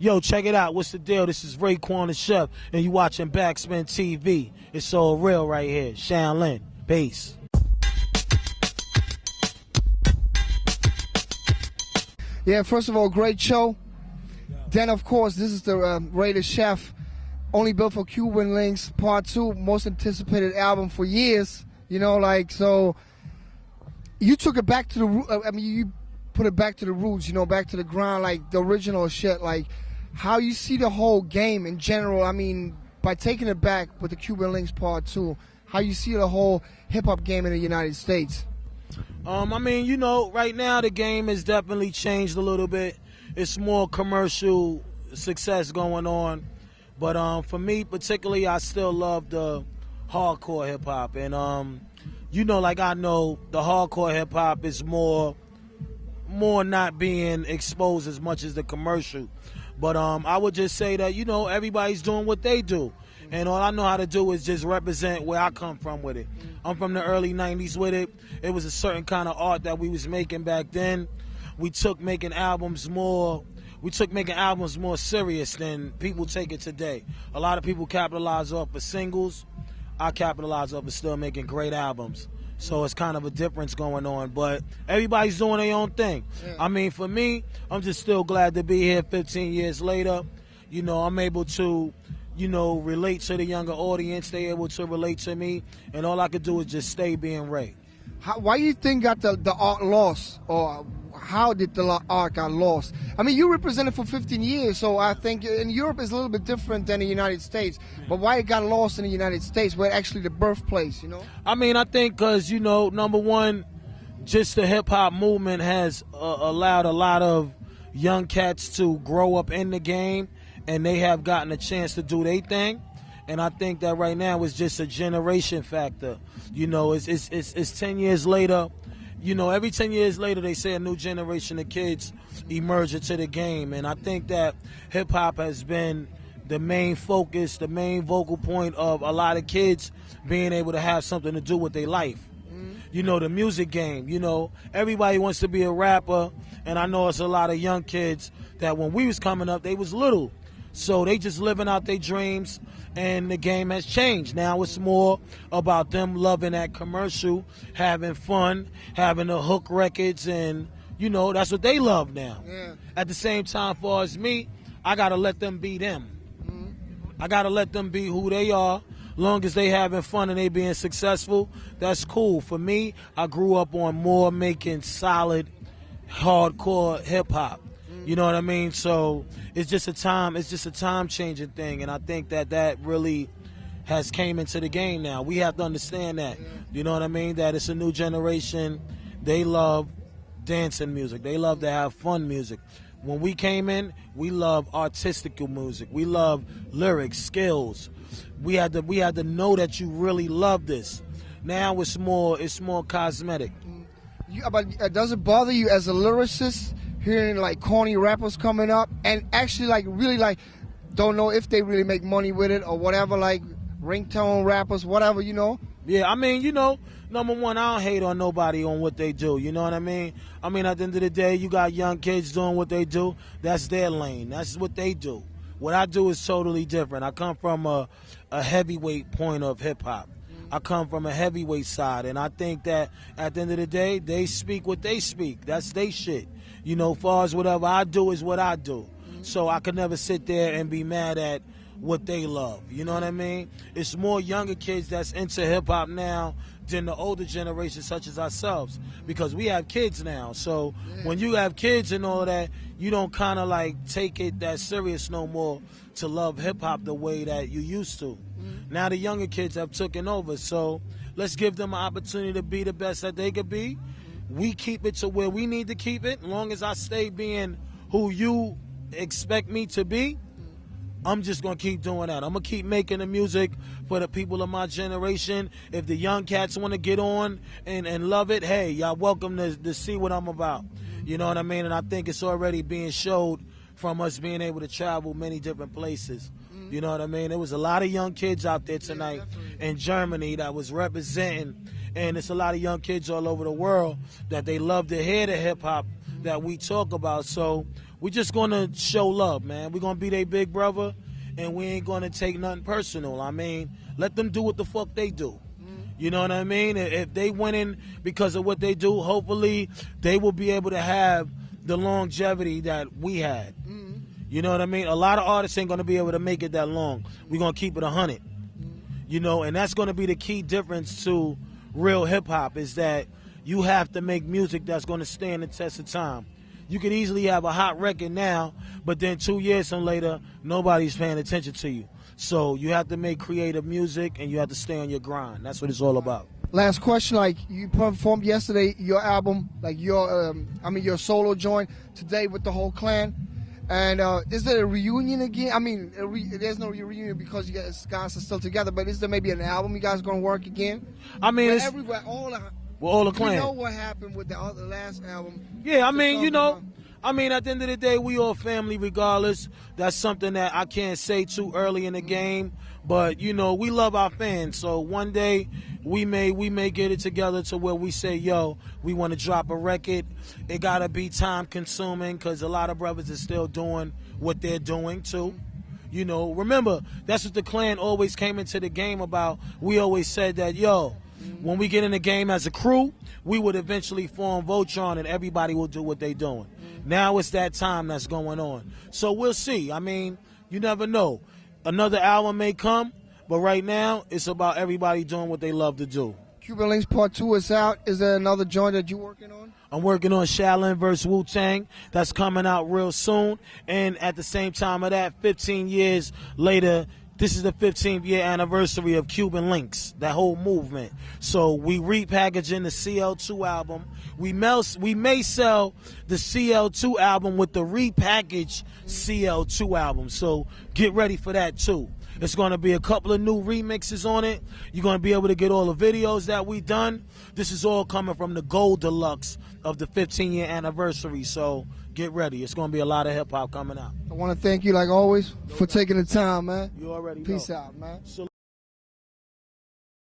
Yo, check it out. What's the deal? This is Raekwon the Chef, and you watching Backspin TV. It's all real right here. Shaolin, bass. Yeah, first of all, great show. Then, of course, this is the Rede Chef, only built for Cuban Linx Part 2, most anticipated album for years. You know, like, so you took it back to the, you put it back to the roots, you know, back to the ground, like the original shit, like how you see the whole game in general. I mean, by taking it back with the Cuban Linx Part 2, how you see the whole hip-hop game in the United States. I mean, you know, right now the game has definitely changed a little bit. It's more commercial success going on. But for me particularly, I still love the hardcore hip-hop. And, you know, like I know the hardcore hip-hop is more not being exposed as much as the commercial. But I would just say that, you know, everybody's doing what they do. And all I know how to do is just represent where I come from with it. I'm from the early 90s with it. It was a certain kind of art that we was making back then. We took making albums more serious than people take it today. A lot of people capitalize off of singles. I capitalize off of still making great albums. So it's kind of a difference going on, but everybody's doing their own thing. Yeah. I mean, for me, I'm just still glad to be here 15 years later. You know, I'm able to, you know, relate to the younger audience. They able to relate to me, and all I could do is just stay being Ray. Why do you think got the art lost, or how did the art got lost? I mean, you represented for 15 years, so I think in Europe is a little bit different than the United States. But why it got lost in the United States, where actually the birthplace, you know? I mean, I think because, you know, number one, just the hip-hop movement has allowed a lot of young cats to grow up in the game, and they have gotten a chance to do their thing. And I think that right now it's just a generation factor. You know, it's 10 years later. You know, every 10 years later, they say a new generation of kids emerge into the game. And I think that hip-hop has been the main focus, the main vocal point of a lot of kids being able to have something to do with their life. You know, the music game, you know, everybody wants to be a rapper. And I know it's a lot of young kids that when we was coming up, they was little. So they just living out their dreams, and the game has changed. Now it's more about them loving that commercial, having fun, having the hook records, and, you know, that's what they love now. Yeah. At the same time, far as me, I got to let them be them. I got to let them be who they are. Long as they having fun and they being successful, that's cool. For me, I grew up on more making solid, hardcore hip-hop. You know what I mean? So it's just a time changing thing, and I think that really has came into the game now. We have to understand that. You know what I mean? That it's a new generation. They love dancing music. They love to have fun music. When we came in, we love artistic music. We love lyrics, skills. We had to know that you really love this. Now it's more cosmetic. But does it bother you as a lyricist hearing like corny rappers coming up and actually like really like don't know if they really make money with it or whatever, like ringtone rappers, whatever, you know? Yeah, I mean, you know, number one, I don't hate on nobody on what they do, you know what I mean? I mean, at the end of the day, you got young kids doing what they do. That's their lane. That's what they do. What I do is totally different. I come from a heavyweight point of hip-hop. I come from a heavyweight side, and I think that at the end of the day, they speak what they speak. That's they shit. You know, far as whatever I do is what I do. So I could never sit there and be mad at what they love. You know what I mean? It's more younger kids that's into hip-hop now than the older generation such as ourselves, because we have kids now. So when you have kids and all that, you don't kind of like take it that serious no more to love hip-hop the way that you used to. Now the younger kids have taken over, so let's give them an opportunity to be the best that they could be. We keep it to where we need to keep it. As long as I stay being who you expect me to be, I'm just going to keep doing that. I'm going to keep making the music for the people of my generation. If the young cats want to get on and love it, hey, y'all welcome to see what I'm about. You know what I mean? And I think it's already being showed from us being able to travel many different places. You know what I mean? There was a lot of young kids out there tonight in Germany that was representing, and it's a lot of young kids all over the world that they love to hear the hip-hop that we talk about. So we're just going to show love, man. We're going to be their big brother, and we ain't going to take nothing personal. I mean, let them do what the fuck they do. You know what I mean? If they winning because of what they do, hopefully they will be able to have the longevity that we had. You know what I mean? A lot of artists ain't going to be able to make it that long. We're going to keep it 100. You know, and that's going to be the key difference to real hip-hop, is that you have to make music that's going to stand the test of time. You could easily have a hot record now, but then 2 years from later, nobody's paying attention to you. So you have to make creative music, and you have to stay on your grind. That's what it's all about. Last question, like you performed yesterday, your album, like your solo joint today with the whole clan. And is there a reunion again? I mean, there's no reunion because you guys are still together, but is there maybe an album you guys going to work again? I mean, it's everywhere, all the clan. You know what happened with the last album? Yeah, I mean, you know, at the end of the day, we all family regardless. That's something that I can't say too early in the game, but you know, we love our fans. So one day we may get it together to where we say, yo, we want to drop a record. It gotta be time consuming because a lot of brothers are still doing what they're doing too. You know, remember, that's what the clan always came into the game about. We always said that, yo, when we get in the game as a crew, we would eventually form Voltron and everybody will do what they're doing. Now it's that time that's going on. So we'll see. I mean, you never know. Another album may come, but right now it's about everybody doing what they love to do. Cuban Linx Part 2 is out. Is there another joint that you're working on? I'm working on Shaolin vs. Wu-Tang. That's coming out real soon. And at the same time of that, 15 years later, this is the 15th year anniversary of Cuban Linx, that whole movement. So we repackaging the CL2 album. We may sell the CL2 album with the repackaged CL2 album. So get ready for that too. It's going to be a couple of new remixes on it. You're going to be able to get all the videos that we done. This is all coming from the Gold Deluxe of the 15-year anniversary. So get ready. It's going to be a lot of hip-hop coming out. I want to thank you, like always, for taking the time, man. You already know. Peace out, man.